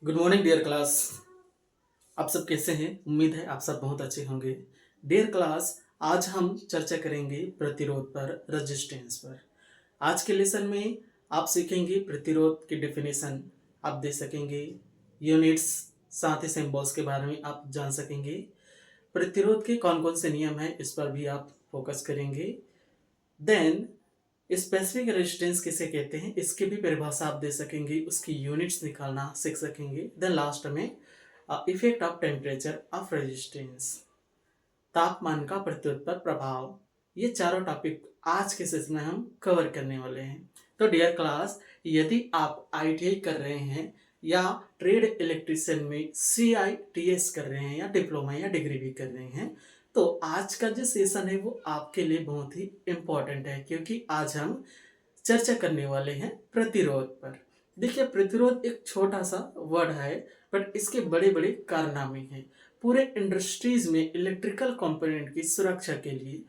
Good morning dear class. आप सब कैसे हैं? उम्मीद है आप सब बहुत अच्छे होंगे। डियर क्लास, आज हम चर्चा करेंगे प्रतिरोध पर, रेजिस्टेंस पर। आज के लेसन में आप सीखेंगे प्रतिरोध की डेफिनेशन आप दे सकेंगे, यूनिट्स, साथ ही सिंबल्स के बारे में आप जान सकेंगे। प्रतिरोध के कौन कौन से नियम हैं इस पर भी आप फोकस करेंगे। देन स्पेसिफिक रेजिस्टेंस किसे कहते हैं इसकी भी परिभाषा आप दे सकेंगे, उसकी यूनिट्स निकालना सीख सकेंगे। देन लास्ट में effect of temperature of resistance, तापमान का प्रतिरोध पर प्रभाव। ये चारों टॉपिक आज के सेशन में हम कवर करने वाले हैं। तो डियर क्लास, यदि आप आईटीआई कर रहे हैं या ट्रेड इलेक्ट्रीशियन में सीआईटीएस कर रहे हैं या डिप्लोमा या डिग्री भी कर रहे हैं, तो आज का जो सेशन है वो आपके लिए बहुत ही इम्पोर्टेंट है, क्योंकि आज हम चर्चा करने वाले हैं प्रतिरोध पर। देखिए, प्रतिरोध एक छोटा सा वर्ड है, बट इसके बड़े बड़े कारनामे हैं। पूरे इंडस्ट्रीज में इलेक्ट्रिकल कंपोनेंट की सुरक्षा के लिए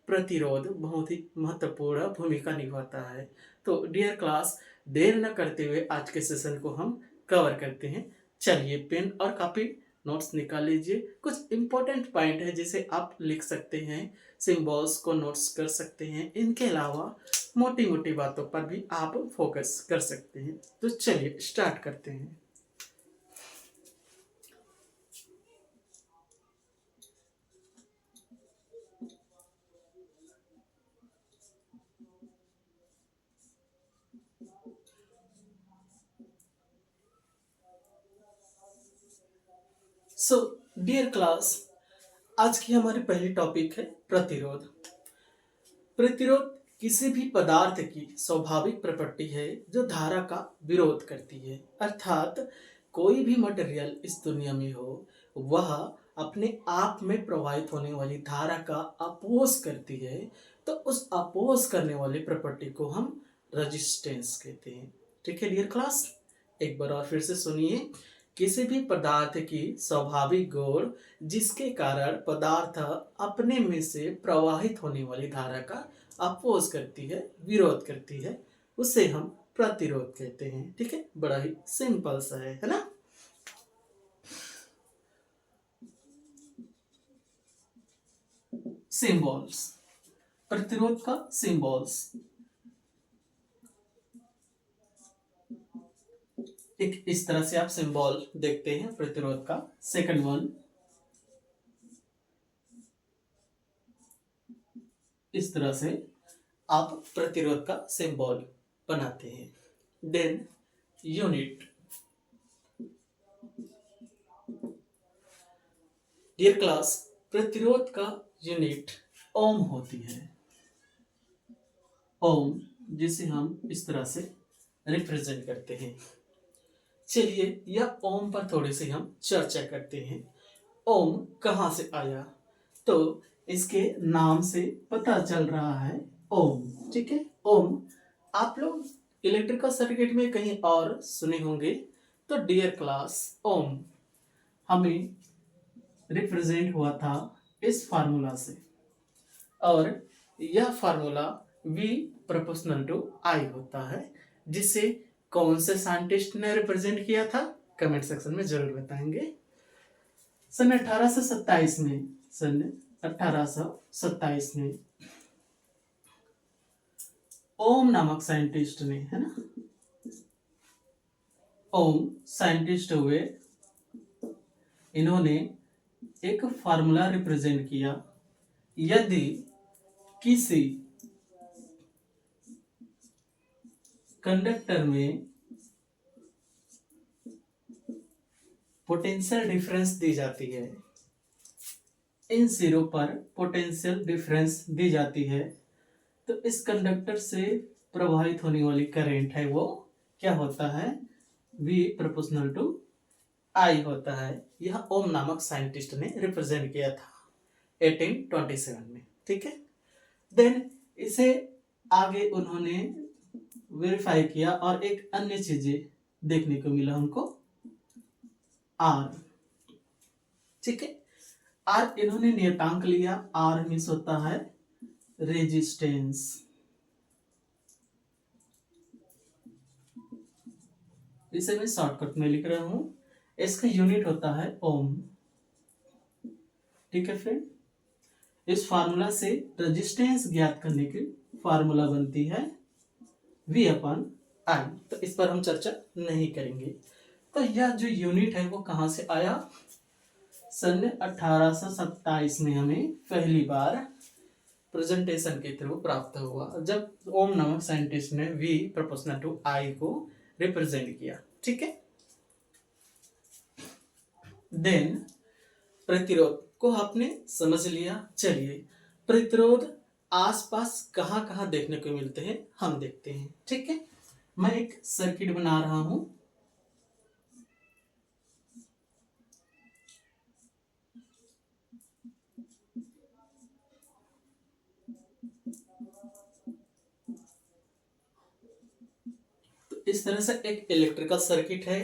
प्रतिरोध बहुत ही महत्वपूर्ण भूमिका निभाता है। तो डियर क्लास, देर न करते हुए आज के सेशन को हम कवर करते हैं। चलिए, पेन और कॉपी नोट्स निकाल लीजिए। कुछ इंपॉर्टेंट पॉइंट है जिसे आप लिख सकते हैं, सिंबल्स को नोट्स कर सकते हैं। इनके अलावा मोटी मोटी बातों पर भी आप फोकस कर सकते हैं। तो चलिए स्टार्ट करते हैं। सो डियर क्लास, आज की हमारी पहली टॉपिक है प्रतिरोध। प्रतिरोध किसी भी पदार्थ की स्वाभाविक प्रॉपर्टी है जो धारा का विरोध करती है। अर्थात कोई भी मटेरियल इस दुनिया में हो, वह अपने आप में प्रवाहित होने वाली धारा का अपोज करती है। तो उस अपोज करने वाली प्रॉपर्टी को हम रेजिस्टेंस कहते हैं। ठीक है डियर क्लास, एक बार और फिर से सुनिए। किसी भी पदार्थ की स्वाभाविक गुण जिसके कारण पदार्थ अपने में से प्रवाहित होने वाली धारा का अपोज करती है, विरोध करती है, उसे हम प्रतिरोध कहते हैं। ठीक है, बड़ा ही सिंपल सा है ना। सिंबल्स, प्रतिरोध का सिंबल्स एक इस तरह से आप सिंबल देखते हैं प्रतिरोध का। सेकंड वन, इस तरह से आप प्रतिरोध का सिंबल बनाते हैं। Then unit. डियर क्लास, प्रतिरोध का यूनिट ओम होती है। ओम, जिसे हम इस तरह से रिप्रेजेंट करते हैं। चलिए, यह ओम पर थोड़ी सी हम चर्चा करते हैं। ओम कहाँ से आया? तो इसके नाम से पता चल रहा है ओम। ठीक है, ओम आप लोग इलेक्ट्रिकल सर्किट में कहीं और सुने होंगे। तो डियर क्लास, ओम हमें रिप्रेजेंट हुआ था इस फार्मूला से, और यह formula V proportional to I होता है। जिसे कौन से साइंटिस्ट ने रिप्रेजेंट किया था, कमेंट सेक्शन में जरूर बताएंगे। सन 1827 में, सन 1827 में ओम नामक साइंटिस्ट ने, है ना, ओम साइंटिस्ट हुए। इन्होंने एक फार्मूला रिप्रेजेंट किया। यदि किसी कंडक्टर में पोटेंशियल डिफरेंस दी जाती है, इन सिरों पर पोटेंशियल डिफरेंस दी जाती है, तो इस कंडक्टर से प्रवाहित होने वाली करंट है वो क्या होता है? V प्रोपोर्शनल टू I होता है। यह ओम नामक साइंटिस्ट ने रिप्रेजेंट किया था 1827 में। ठीक है, देन इसे आगे उन्होंने वेरीफाई किया और एक अन्य चीजें देखने को मिला उनको, R। ठीक है, R इन्होंने नियतांक लिया। R मीन्स होता है रेजिस्टेंस। इसे मैं शॉर्टकट में लिख रहा हूं, इसका यूनिट होता है ओम। ठीक है फ्रेंड, इस फार्मूला से रेजिस्टेंस ज्ञात करने की फार्मूला बनती है V अपन I। तो इस पर हम चर्चा नहीं करेंगे। तो यह जो यूनिट है वो कहां से आया? सन 1827 में हमें पहली बार प्रेजेंटेशन के थ्रू प्राप्त हुआ, जब ओम नामक साइंटिस्ट ने V प्रोपोर्शनल टू I को रिप्रेजेंट किया। ठीक है, देन प्रतिरोध को आपने समझ लिया। चलिए, प्रतिरोध आसपास कहां कहां देखने को मिलते हैं हम देखते हैं। ठीक है, मैं एक सर्किट बना रहा हूं। तो इस तरह से एक इलेक्ट्रिकल सर्किट है।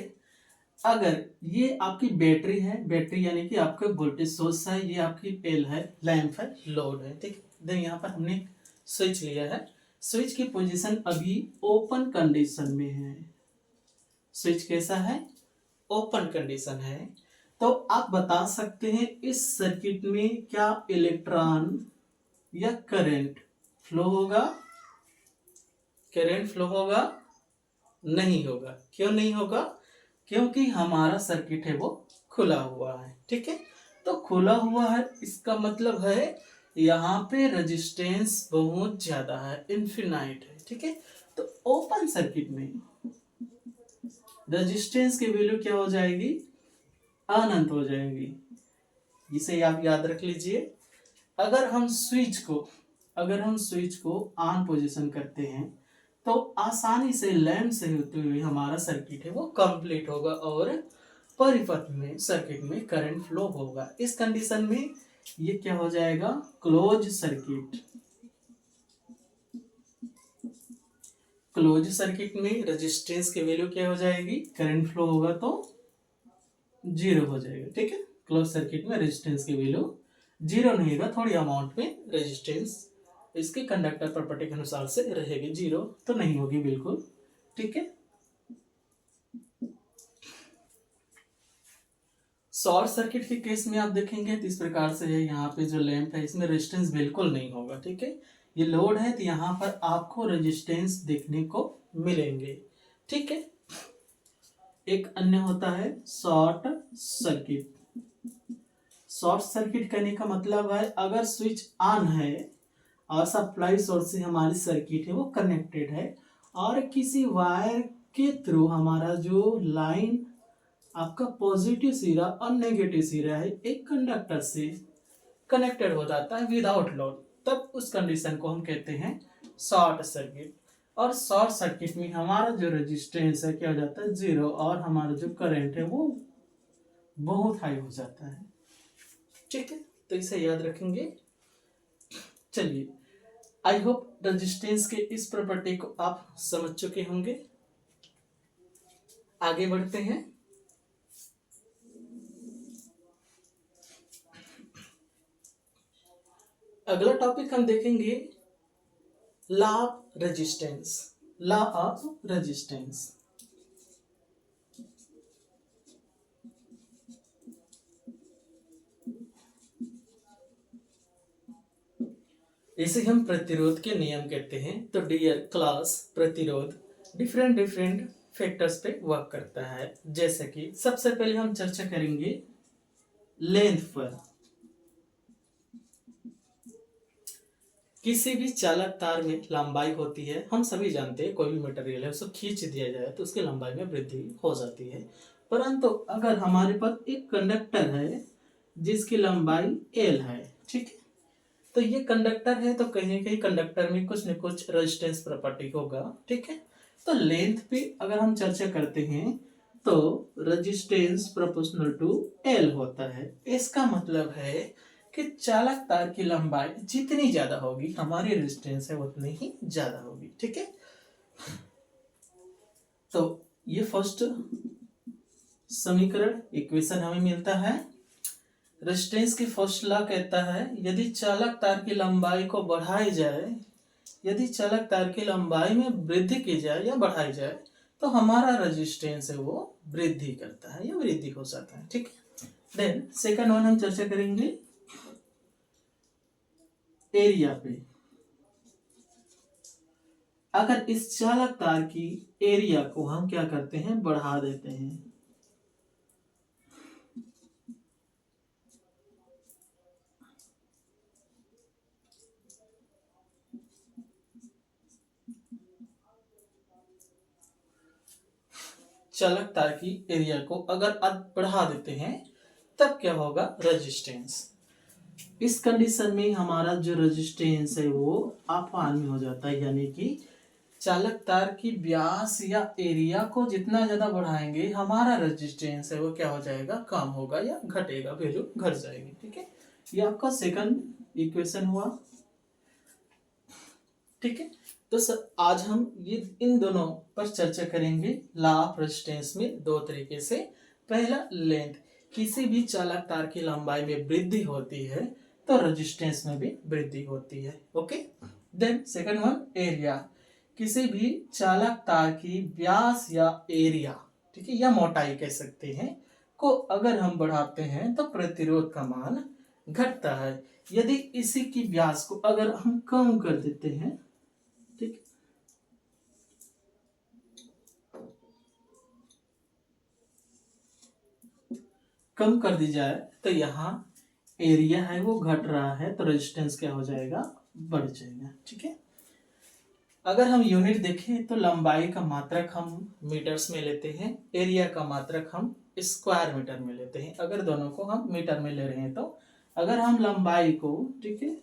अगर ये आपकी बैटरी है, बैटरी यानी कि आपका वोल्टेज सोर्स है, ये आपकी एल है, लैंप है, लोड है। ठीक, देन यहाँ पर हमने स्विच लिया है। स्विच की पोजीशन अभी ओपन कंडीशन में है। स्विच कैसा है? ओपन कंडीशन है। तो आप बता सकते हैं इस सर्किट में क्या इलेक्ट्रॉन या करंट फ्लो होगा? करंट फ्लो होगा? नहीं होगा। क्यों नहीं होगा? क्योंकि हमारा सर्किट है वो खुला हुआ है। ठीक है, तो खुला हुआ है इसका मतलब है यहाँ पे रेजिस्टेंस बहुत ज्यादा है, इन्फिनाइट है। ठीक है, तो ओपन सर्किट में रेजिस्टेंस की वैल्यू क्या हो जाएगी? अनंत हो जाएगी। इसे आप याद रख लीजिए। अगर हम स्विच को ऑन पोजीशन करते हैं तो आसानी से लैंप से होते हुए हमारा सर्किट है वो कंप्लीट होगा और परिपथ में सर्किट में करंट फ्लो होगा। इस कंडीशन में ये क्या हो जाएगा? Close circuit. क्लोज सर्किट में रेजिस्टेंस की वैल्यू क्या हो जाएगी? करंट फ्लो होगा तो जीरो हो जाएगा। ठीक है, क्लोज सर्किट में रेजिस्टेंस की वैल्यू जीरो नहीं होगा, थोड़ी अमाउंट में रेजिस्टेंस इसके कंडक्टर प्रॉपर्टी के अनुसार से रहेगी, जीरो तो नहीं होगी बिल्कुल। ठीक है, शॉर्ट सर्किट के केस में आप देखेंगे तो इस प्रकार से है। यहाँ पे जो लैंप है इसमें रेजिस्टेंस बिल्कुल नहीं होगा। ठीक है, ये लोड है तो यहाँ पर आपको रेजिस्टेंस देखने को मिलेंगे। ठीक है, एक अन्य होता है शॉर्ट सर्किट। शॉर्ट सर्किट करने का मतलब है अगर स्विच ऑन है और सप्लाई सोर्स से हमारी सर्किट है वो कनेक्टेड है और किसी वायर के थ्रू हमारा जो लाइन आपका पॉजिटिव सिरा और नेगेटिव सिरा है एक कंडक्टर से कनेक्टेड हो जाता है विदाउट लोड, तब उस कंडीशन को हम कहते हैं शॉर्ट सर्किट। और शॉर्ट सर्किट में हमारा जो रेजिस्टेंस है क्या हो जाता है? जीरो, और हमारा जो करंट है वो बहुत हाई हो जाता है। ठीक है, तो इसे याद रखेंगे। चलिए, आई होप रेजिस्टेंस के इस प्रॉपर्टी को आप समझ चुके होंगे। आगे बढ़ते हैं। अगला टॉपिक हम देखेंगे law of resistance. Law of resistance, इसे हम प्रतिरोध के नियम कहते हैं। तो डियर क्लास, प्रतिरोध डिफरेंट डिफरेंट फैक्टर्स पे वर्क करता है। जैसे कि सबसे पहले हम चर्चा करेंगे लेंथ पर। किसी भी चालक तार में लंबाई होती है, हम सभी जानते हैं कोई भी मटेरियल है उसको खींच दिया जाए तो उसकी लंबाई में वृद्धि हो जाती है। परंतु अगर हमारे पास एक कंडक्टर है जिसकी लंबाई एल है, ठीक है, तो ये कंडक्टर है तो कहीं कहीं कंडक्टर में कुछ न कुछ रेजिस्टेंस प्रॉपर्टी होगा। ठीक है, तो लेंथ पे अगर हम चर्चा करते हैं तो रेजिस्टेंस प्रोपोर्शनल टू एल होता है। इसका मतलब है कि चालक तार की लंबाई जितनी ज्यादा होगी हमारी रेजिस्टेंस है उतनी ही ज्यादा होगी। ठीक है, तो ये फर्स्ट समीकरण इक्वेशन हमें मिलता है। रेजिस्टेंस की फर्स्ट लॉ कहता है यदि चालक तार की लंबाई को बढ़ाई जाए, यदि चालक तार की लंबाई में वृद्धि की जाए या बढ़ाई जाए तो हमारा रेजिस्टेंस है वो वृद्धि करता है या वृद्धि हो जाता है। ठीक है, देन सेकंड वन हम चर्चा करेंगे एरिया पे। अगर इस चालक तार की एरिया को हम क्या करते हैं, बढ़ा देते हैं, चालक तार की एरिया को अगर बढ़ा देते हैं तब क्या होगा, रेजिस्टेंस। इस कंडीशन में हमारा जो रेजिस्टेंस है वो अपान में हो जाता है, यानी कि चालक तार की व्यास या एरिया को जितना ज्यादा बढ़ाएंगे हमारा रेजिस्टेंस है वो क्या हो जाएगा, कम होगा या घटेगा, वैल्यू घट जाएगी। ठीक है, ये आपका सेकंड इक्वेशन हुआ। ठीक है, तो आज हम ये इन दोनों पर चर्चा करेंगे। लॉ ऑफ रेजिस्टेंस में दो तरीके से, पहला लेंथ, किसी भी चालक तार की लंबाई में वृद्धि होती है तो रेजिस्टेंस में भी वृद्धि होती है। Okay, then second one area, किसी भी चालक तार की व्यास या एरिया, ठीक है, या मोटाई कह सकते हैं, को अगर हम बढ़ाते हैं तो प्रतिरोध का मान घटता है। यदि इसी की व्यास को अगर हम कम कर देते हैं, ठीक, कम कर दी जाए तो यहाँ एरिया है वो घट रहा है तो रेजिस्टेंस क्या हो जाएगा, बढ़ जाएगा। ठीक है, अगर हम यूनिट देखें तो लंबाई का मात्रक हम मीटर्स में लेते हैं, एरिया का मात्रक हम स्क्वायर मीटर में लेते हैं। अगर दोनों को हम मीटर में ले रहे हैं तो अगर हम लंबाई को, ठीक है,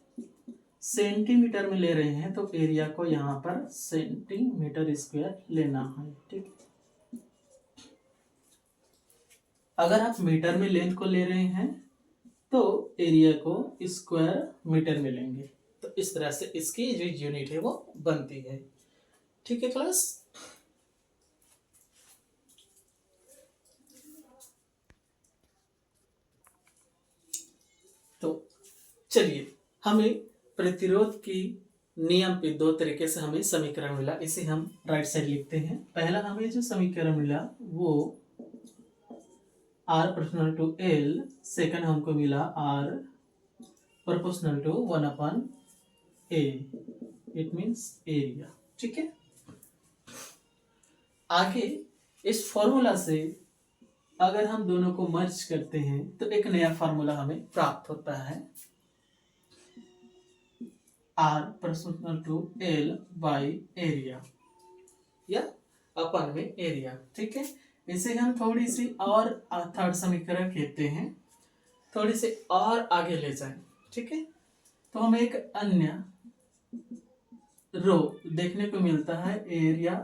सेंटीमीटर में ले रहे हैं तो एरिया को यहाँ पर सेंटीमीटर स्क्वायर लेना है। ठीक, अगर आप मीटर में लेंथ को ले रहे हैं तो एरिया को स्क्वायर मीटर में लेंगे, तो इस तरह से इसकी जो यूनिट है वो बनती है। ठीक है क्लास, तो चलिए हमें प्रतिरोध की नियम पे दो तरीके से हमें समीकरण मिला, इसे हम राइट साइड लिखते हैं। पहला हमें जो समीकरण मिला वो R proportional to L, second हमको मिला R proportional to 1/A, it means area. ठीक है, आगे इस फॉर्मूला से अगर हम दोनों को मर्ज करते हैं तो एक नया फॉर्मूला हमें प्राप्त होता है, R proportional to L by area या अपन में एरिया। ठीक है, इसे हम थोड़ी सी और थर्ड समीकरण कहते हैं, थोड़ी सी और आगे ले जाएं। ठीक है, तो हमें एक अन्य रो देखने को मिलता है, एरिया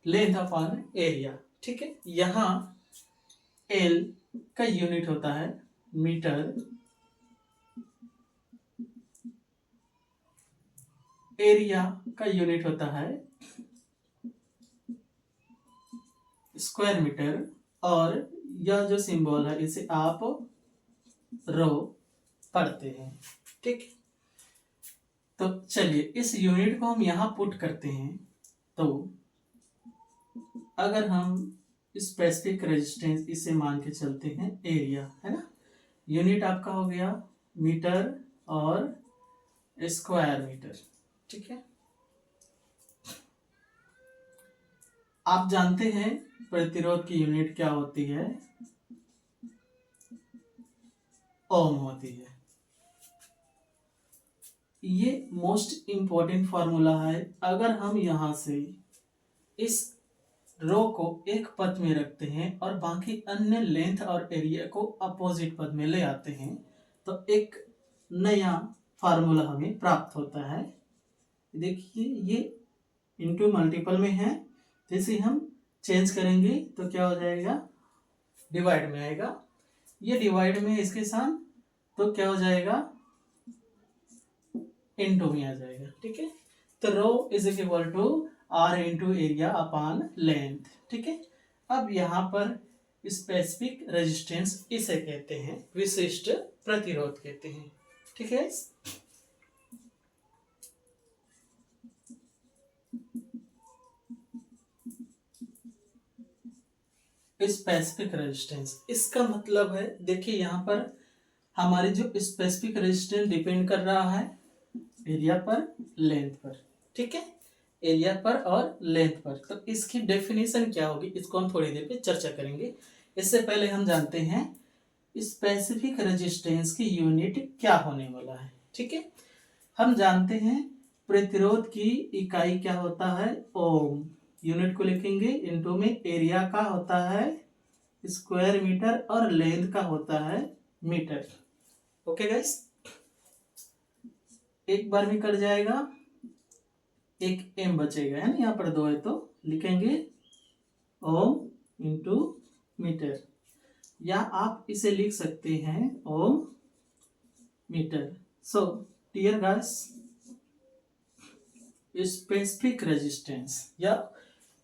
लेंथ अपॉन एरिया। ठीक है, यहाँ L का यूनिट होता है मीटर, एरिया का यूनिट होता है स्क्वायर मीटर, और यह जो सिंबल है इसे आप रो पढ़ते हैं। ठीक, तो चलिए इस यूनिट को हम यहां पुट करते हैं, तो अगर हम स्पेसिफिक रेजिस्टेंस इसे मान के चलते हैं, एरिया है ना, यूनिट आपका हो गया मीटर और स्क्वायर मीटर। ठीक है, आप जानते हैं प्रतिरोध की यूनिट क्या होती है, ओम होती है। ये मोस्ट इंपॉर्टेंट फॉर्मूला है। अगर हम यहां से इस रो को एक पद में रखते हैं और बाकी अन्य लेंथ और एरिया को अपोजिट पद में ले आते हैं तो एक नया फार्मूला हमें प्राप्त होता है। देखिए ये इनटू मल्टीपल में है, तो इसे हम चेंज करेंगे तो क्या हो जाएगा, डिवाइड में आएगा, ये डिवाइड में इसके साथ तो क्या हो जाएगा, इनटू में आ जाएगा। ठीक है, तो rho is equal to R into area upon length. ठीक है, अब यहाँ पर स्पेसिफिक रेजिस्टेंस इसे कहते हैं, विशिष्ट प्रतिरोध कहते हैं। ठीक है, स्पेसिफिक रेजिस्टेंस, इसका मतलब है देखिए यहाँ पर हमारे जो स्पेसिफिक रेजिस्टेंस डिपेंड कर रहा है एरिया पर, लेंथ पर, ठीक है, एरिया पर और लेंथ पर। तो इसकी डेफिनेशन क्या होगी इसको हम थोड़ी देर पे चर्चा करेंगे। इससे पहले हम जानते हैं स्पेसिफिक रेजिस्टेंस की यूनिट क्या होने वाला है, ठीक है। हम जानते हैं प्रतिरोध की इकाई क्या होता है, ओम। यूनिट को लिखेंगे, इनटू में एरिया का होता है स्क्वायर मीटर और लेंथ का होता है मीटर। ओके गाइस, एक बार भी कट जाएगा, एक एम बचेगा, है ना, यहाँ पर दो है तो लिखेंगे ओम इंटू मीटर, या आप इसे लिख सकते हैं ohm meter. So dear guys, specific resistance या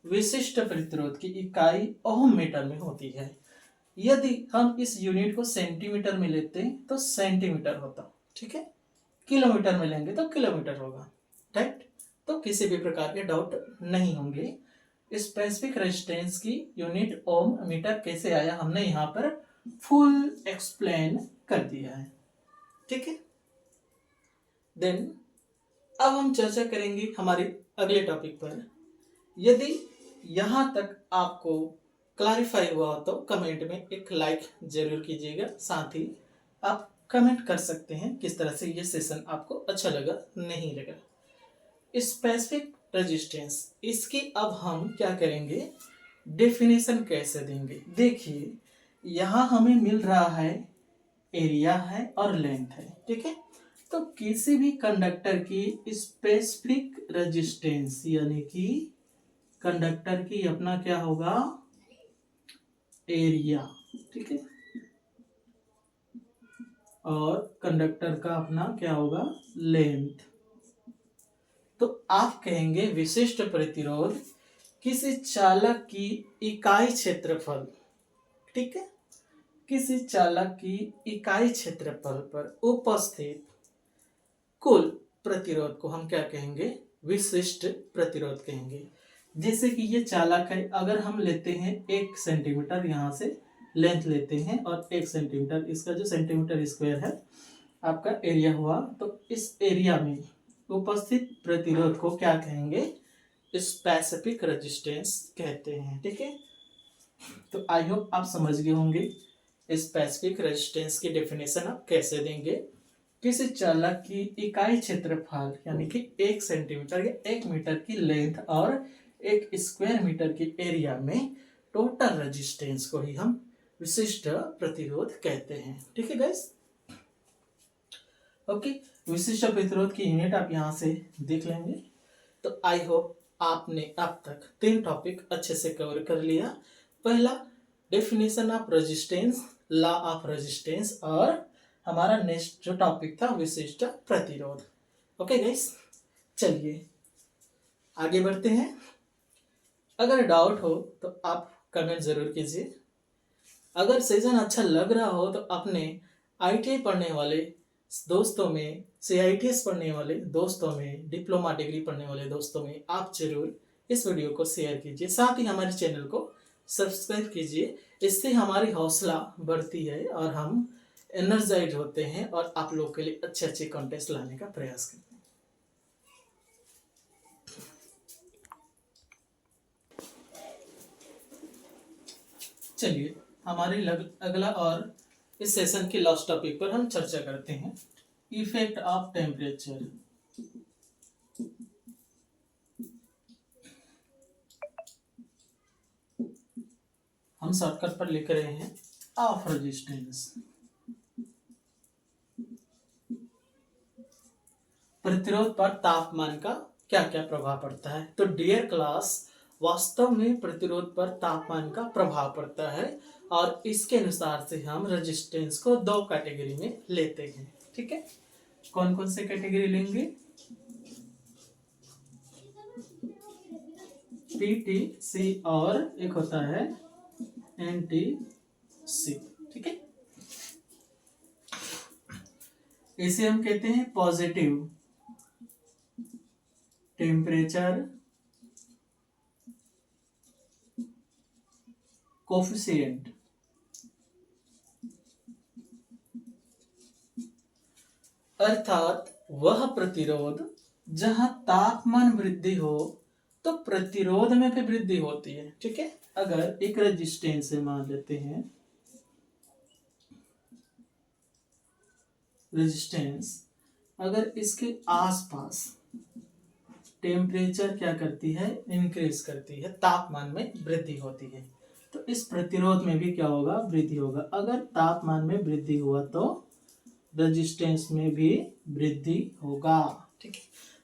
विशिष्ट प्रतिरोध की इकाई ओम मीटर में होती है। यदि हम इस यूनिट को सेंटीमीटर में लेते हैं तो सेंटीमीटर होता, ठीक है, किलोमीटर में लेंगे तो किलोमीटर होगा, राइट। तो किसी भी प्रकार के डाउट नहीं होंगे। स्पेसिफिक रेजिस्टेंस की यूनिट ओम मीटर कैसे आया हमने यहाँ पर फुल एक्सप्लेन कर दिया है, ठीक है। देन अब हम चर्चा करेंगे हमारे अगले टॉपिक पर। यदि यहाँ तक आपको क्लैरिफाई हुआ हो तो कमेंट में एक लाइक जरूर कीजिएगा, साथ ही आप कमेंट कर सकते हैं किस तरह से ये सेशन आपको अच्छा लगा नहीं लगा। स्पेसिफिक रेजिस्टेंस, इसकी अब हम क्या करेंगे, डेफिनेशन कैसे देंगे। देखिए यहाँ हमें मिल रहा है एरिया है और लेंथ है, ठीक है। तो किसी भी कंडक्टर की स्पेसिफिक रेजिस्टेंस यानी कि कंडक्टर की अपना क्या होगा, एरिया, ठीक है, और कंडक्टर का अपना क्या होगा, लेंथ। तो आप कहेंगे विशिष्ट प्रतिरोध किसी चालक की इकाई क्षेत्रफल, ठीक है, किसी चालक की इकाई क्षेत्रफल पर उपस्थित कुल प्रतिरोध को हम क्या कहेंगे, विशिष्ट प्रतिरोध कहेंगे। जैसे कि ये चालक है, अगर हम लेते हैं 1 सेंटीमीटर यहाँ से लेंथ लेते हैं और 1 सेंटीमीटर, इसका जो सेंटीमीटर स्क्वायर है आपका एरिया हुआ, तो इस एरिया में उपस्थित प्रतिरोध को क्या कहेंगे, स्पेसिफिक रेजिस्टेंस कहते हैं, ठीक है। तो आई होप आप समझ गए होंगे स्पेसिफिक रेजिस्टेंस की डेफिनेशन आप कैसे देंगे। किसी चालक की इकाई क्षेत्रफल यानी कि 1 सेंटीमीटर या 1 मीटर की लेंथ और 1 स्क्वायर मीटर की एरिया में टोटल रेजिस्टेंस को ही हम विशिष्ट प्रतिरोध कहते हैं, ठीक है गाइस। ओके, विशिष्ट प्रतिरोध की यूनिट आप यहां से देख लेंगे। तो आई होप आपने अब तक 3 टॉपिक अच्छे से कवर कर लिया। पहला definition of resistance, law of resistance, और हमारा नेक्स्ट जो टॉपिक था विशिष्ट प्रतिरोध। ओके गाइस, चलिए आगे बढ़ते हैं। अगर डाउट हो तो आप कमेंट जरूर कीजिए। अगर सेशन अच्छा लग रहा हो तो अपने आईटीआई पढ़ने वाले दोस्तों में, CITS पढ़ने वाले दोस्तों में, डिप्लोमा डिग्री पढ़ने वाले दोस्तों में आप जरूर इस वीडियो को शेयर कीजिए, साथ ही हमारे चैनल को सब्सक्राइब कीजिए। इससे हमारी हौसला बढ़ती है और हम एनर्जाइज होते हैं और आप लोग के लिए अच्छे अच्छे कंटेंट लाने का प्रयास करते हैं। चलिए हमारे अगला और इस सेशन के लास्ट टॉपिक पर हम चर्चा करते हैं, इफेक्ट ऑफ टेम्परेचर। हम शॉर्टकट पर लिख रहे हैं ऑफ रेजिस्टेंस। प्रतिरोध पर तापमान का क्या क्या प्रभाव पड़ता है। तो डियर क्लास, वास्तव में प्रतिरोध पर तापमान का प्रभाव पड़ता है और इसके अनुसार से हम रेजिस्टेंस को 2 कैटेगरी में लेते हैं, ठीक है। कौन कौन से कैटेगरी लेंगे, PTC और एक होता है NTC, ठीक है। इसे हम कहते हैं पॉजिटिव टेम्परेचर कोफिशिएंट, अर्थात वह प्रतिरोध जहां तापमान वृद्धि हो तो प्रतिरोध में भी वृद्धि होती है। ठीक है, अगर एक रेजिस्टेंस है, मान लेते हैं रेजिस्टेंस, अगर इसके आसपास टेम्परेचर क्या करती है, इंक्रीज करती है, तापमान में वृद्धि होती है, तो इस प्रतिरोध में भी क्या होगा, वृद्धि होगा। अगर तापमान में वृद्धि हुआ तो रेजिस्टेंस में भी वृद्धि होगा। ठीक है,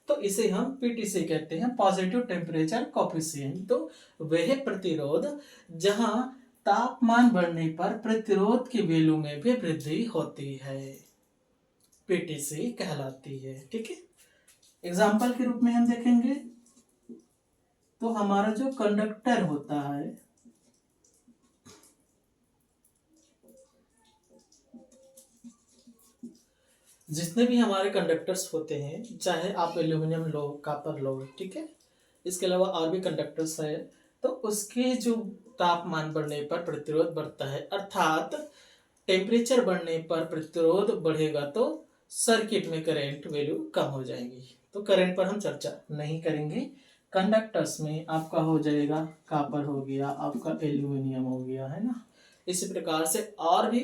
तो इसे हम पीटीसी कहते हैं, पॉजिटिव टेम्परेचर कोफिशिएंट। तो वह प्रतिरोध जहां तापमान बढ़ने पर प्रतिरोध की वैल्यू में भी वृद्धि होती है, पीटीसी कहलाती है। ठीक है, एग्जाम्पल के रूप में हम देखेंगे तो हमारा जो कंडक्टर होता है, जितने भी हमारे कंडक्टर्स होते हैं, चाहे आप एल्यूमिनियम लो, कॉपर लो, ठीक है, इसके अलावा और भी कंडक्टर्स है, तो उसके जो तापमान बढ़ने पर प्रतिरोध बढ़ता है, अर्थात टेम्परेचर बढ़ने पर प्रतिरोध बढ़ेगा तो सर्किट में करंट वैल्यू कम हो जाएगी। तो करंट पर हम चर्चा नहीं करेंगे। कंडक्टर्स में आपका हो जाएगा कॉपर हो गया, आपका एल्यूमिनियम हो गया, है ना। इसी प्रकार से और भी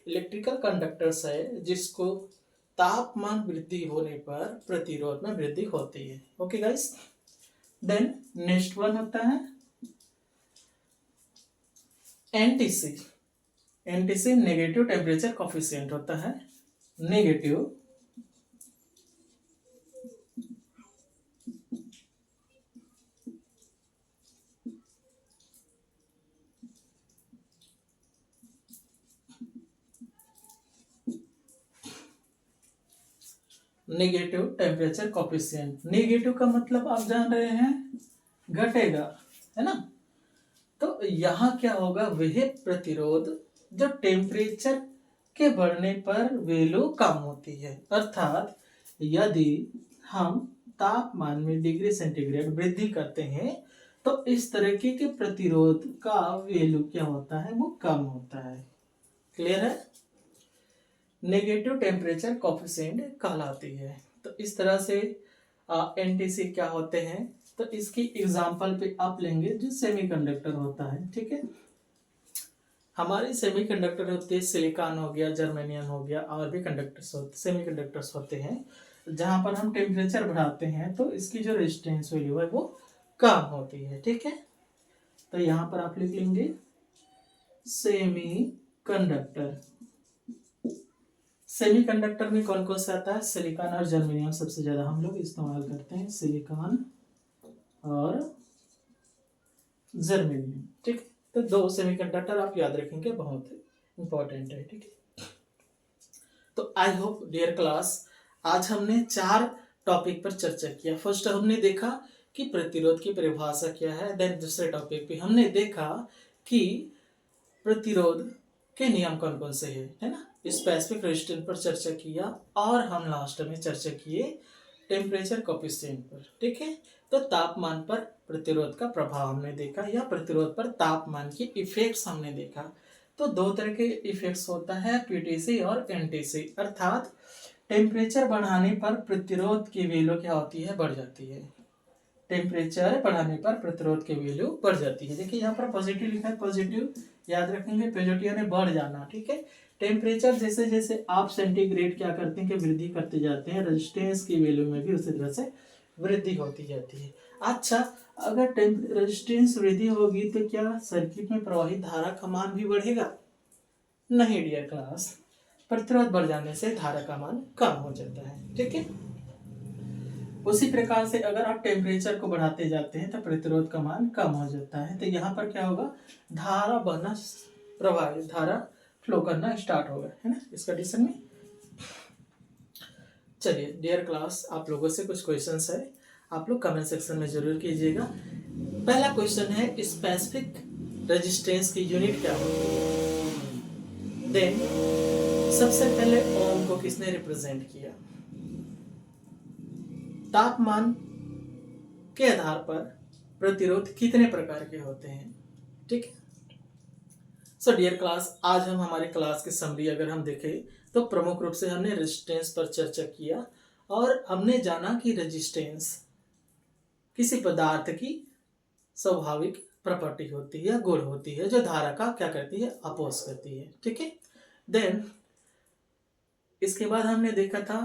इलेक्ट्रिकल कंडक्टर्स है जिसको तापमान वृद्धि होने पर प्रतिरोध में वृद्धि होती है। Okay guys, then next one होता है NTC. NTC negative temperature coefficient होता है, negative negative temperature coefficient. Negative का मतलब आप जान रहे हैं, घटेगा, है ना। तो यहाँ क्या होगा, वह प्रतिरोध जो टेम्परेचर के बढ़ने पर वैल्यू कम होती है, अर्थात यदि हम तापमान में डिग्री सेंटीग्रेड वृद्धि करते हैं तो इस तरह के प्रतिरोध का वैल्यू क्या होता है, वो कम होता है। क्लियर है, नेगेटिव टेम्परेचर कोफिशिएंट कहलाती है। तो इस तरह से एनटीसी क्या होते हैं, तो इसकी एग्जांपल पे आप लेंगे जो सेमीकंडक्टर होता है। ठीक है, हमारे सेमीकंडक्टर होते हैं, सिलिकॉन हो गया, जर्मेनियम हो गया, और भी कंडक्टर्स होते, सेमीकंडक्टर्स होते हैं, जहां पर हम टेम्परेचर बढ़ाते हैं तो इसकी जो रेजिस्टेंस वैल्यू है वो कम होती है। ठीक है, तो यहाँ पर आप लिख लेंगे सेमी कंडक्टर। सेमीकंडक्टर में कौन कौन सा आता है, सिलिकॉन और जर्मेनियम सबसे ज्यादा हम लोग इस्तेमाल करते हैं, सिलिकॉन और जर्मेनियम। ठीक है, तो दो सेमीकंडक्टर आप याद रखेंगे, बहुत इंपॉर्टेंट है। ठीक है, तो आई होप डियर क्लास, आज हमने 4 टॉपिक पर चर्चा किया। फर्स्ट हमने देखा कि प्रतिरोध की परिभाषा क्या है, देन दूसरे टॉपिक पे हमने देखा कि प्रतिरोध के नियम कौन कौन से है ना, स्पेसिफिक रेजिस्टेंस पर चर्चा किया, और हम लास्ट में चर्चा किए टेम्परेचर कोफिशिएंट पर। ठीक है, तो तापमान पर प्रतिरोध का प्रभाव हमने देखा, या प्रतिरोध पर तापमान की इफेक्ट्स हमने देखा। तो 2 तरह के इफेक्ट्स होता है, पीटीसी और एनटीसी, अर्थात टेम्परेचर बढ़ाने पर प्रतिरोध की वैल्यू क्या होती है, बढ़ जाती है। टेम्परेचर बढ़ाने पर प्रतिरोध की वैल्यू बढ़ जाती है। देखिए यहाँ पर पॉजिटिव लिखा है, पॉजिटिव याद रखेंगे, पॉजिटिव यानी बढ़ जाना। ठीक है, टेम्परेचर जैसे जैसे आप सेंटीग्रेड क्या करते हैं कि वृद्धि करते जाते हैं, रेजिस्टेंस की वैल्यू में भी उसी तरह से वृद्धि होती जाती है। अच्छा, अगर रेजिस्टेंस वृद्धि होगी तो क्या सर्किट में प्रवाहित धारा का मान भी बढ़ेगा? नहीं डियर क्लास, प्रतिरोध बढ़ जाने से धारा का मान कम हो जाता है। ठीक है, उसी प्रकार से अगर आप टेम्परेचर को बढ़ाते जाते हैं तो प्रतिरोध का मान कम हो जाता है। तो यहाँ पर क्या होगा, धारा बहना, प्रवाहित धारा फ्लो करना स्टार्ट होगा, है ना, इस कंडीशन में। चलिए डियर क्लास, आप लोगों से कुछ क्वेश्चंस है, आप लोग कमेंट सेक्शन में जरूर कीजिएगा। पहला क्वेश्चन है, स्पेसिफिक रेजिस्टेंस की यूनिट क्या होगी? देन सबसे पहले ओम को किसने रिप्रेजेंट किया? तापमान के आधार पर प्रतिरोध कितने प्रकार के होते हैं? ठीक है, सो डियर क्लास, आज हम हमारी क्लास की समरी अगर हम देखें तो प्रमुख रूप से हमने रेजिस्टेंस पर चर्चा किया और हमने जाना कि रेजिस्टेंस किसी पदार्थ की स्वाभाविक प्रॉपर्टी होती है या गुण होती है जो धारा का क्या करती है, अपोज करती है। ठीक है। देन इसके बाद हमने देखा था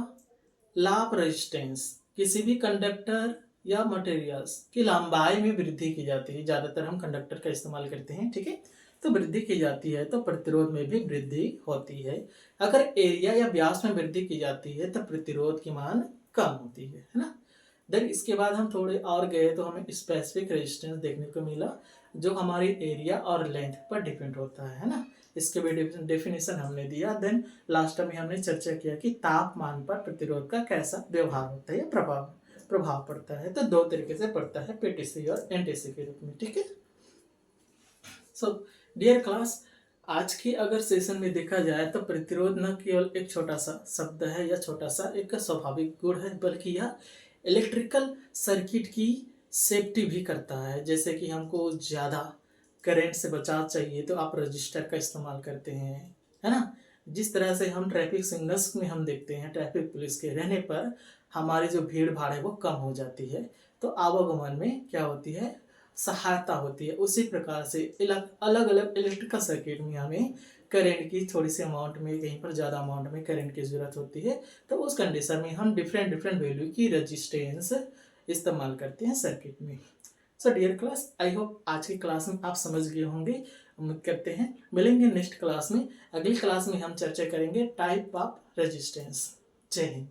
लॉ ऑफ रेजिस्टेंस, किसी भी कंडक्टर या मटेरियल्स की लंबाई में वृद्धि की जाती है, ज्यादातर हम कंडक्टर का इस्तेमाल करते हैं। ठीक है। तो वृद्धि की जाती है तो प्रतिरोध में भी वृद्धि होती है। अगर एरिया या व्यास में वृद्धि की जाती है तो प्रतिरोध की मान कम होती है ना। देन इसके बाद हम थोड़े और गए तो हमें स्पेसिफिक रेजिस्टेंस देखने को मिला जो हमारी एरिया और लेंथ पर डिपेंड होता है ना। इसके भी डेफिनेशन हमने दिया। देन लास्ट में हमने चर्चा किया कि तापमान पर प्रतिरोध का कैसा व्यवहार होता है या प्रभाव पड़ता है। तो दो तरीके से पड़ता है, पीटीसी और एनटीसी के रूप में। ठीक है। सो डियर क्लास, आज की अगर सेशन में देखा जाए तो प्रतिरोध न केवल एक छोटा सा शब्द है या छोटा सा एक स्वाभाविक गुण है, बल्कि यह इलेक्ट्रिकल सर्किट की सेफ्टी भी करता है। जैसे कि हमको ज़्यादा करंट से बचाव चाहिए तो आप रजिस्टर का इस्तेमाल करते हैं, है ना। जिस तरह से हम ट्रैफिक सिग्नल्स में हम देखते हैं ट्रैफिक पुलिस के रहने पर हमारी जो भीड़ भाड़ है वो कम हो जाती है, तो आवागमन में क्या होती है, सहायता होती है। उसी प्रकार से अलग अलग इलेक्ट्रिकल सर्किट में हमें करंट की थोड़ी सी अमाउंट में, कहीं पर ज़्यादा अमाउंट में करंट की ज़रूरत होती है, तो उस कंडीशन में हम डिफरेंट डिफरेंट वैल्यू की रजिस्टेंस इस्तेमाल करते हैं सर्किट में। So dear class, I hope आज की क्लास में आप समझ गए होंगे। उम्मीद करते हैं मिलेंगे नेक्स्ट क्लास में। अगली क्लास में हम चर्चा करेंगे टाइप ऑफ रेजिस्टेंस। जय हिंद।